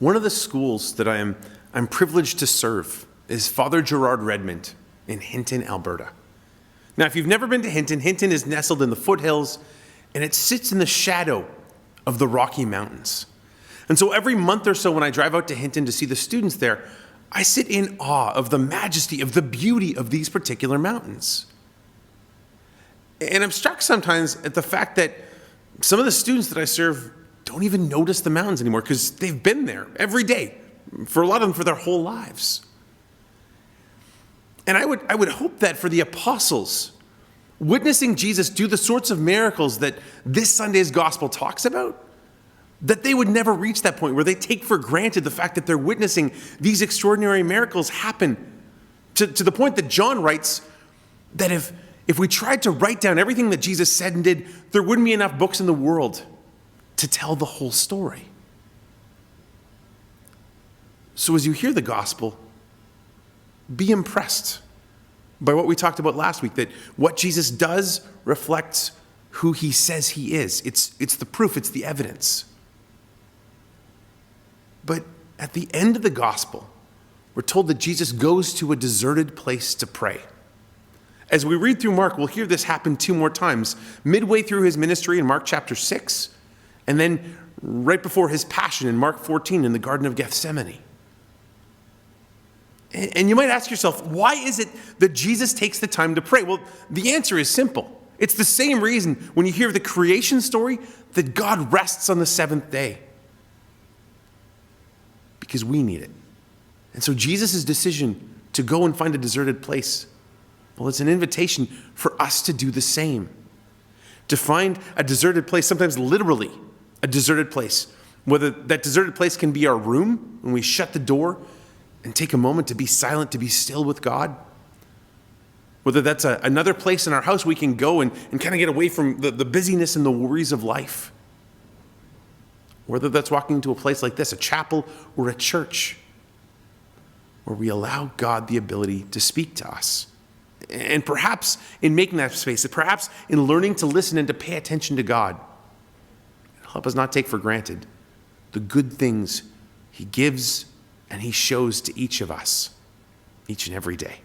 One of the schools that I'm privileged to serve is Father Gerard Redmond in Hinton, Alberta. Now, if you've never been to Hinton, Hinton is nestled in the foothills, and it sits in the shadow of the Rocky Mountains. And so every month or so when I drive out to Hinton to see the students there, I sit in awe of the majesty, of the beauty of these particular mountains. And I'm struck sometimes at the fact that some of the students that I serve don't even notice the mountains anymore because they've been there every day, for a lot of them for their whole lives. And I would hope that for the apostles, witnessing Jesus do the sorts of miracles that this Sunday's gospel talks about, that they would never reach that point where they take for granted the fact that they're witnessing these extraordinary miracles happen to the point that John writes that if we tried to write down everything that Jesus said and did, there wouldn't be enough books in the world to tell the whole story. So as you hear the gospel, be impressed by what we talked about last week, that what Jesus does reflects who he says he is. It's the proof, it's the evidence. But at the end of the gospel, we're told that Jesus goes to a deserted place to pray. As we read through Mark, we'll hear this happen 2 more times, midway through his ministry in Mark chapter 6, and then right before his passion in Mark 14 in the Garden of Gethsemane. And you might ask yourself, why is it that Jesus takes the time to pray? Well, the answer is simple. It's the same reason when you hear the creation story that God rests on the 7th day. Because we need it. And so Jesus' decision to go and find a deserted place, well, it's an invitation for us to do the same. To find a deserted place, sometimes literally a deserted place. Whether that deserted place can be our room when we shut the door and take a moment to be silent, to be still with God. Whether that's another place in our house we can go and kind of get away from the busyness and the worries of life. Whether that's walking into a place like this, a chapel or a church, where we allow God the ability to speak to us. And perhaps in making that space, perhaps in learning to listen and to pay attention to God, help us not take for granted the good things he gives and he shows to each of us each and every day.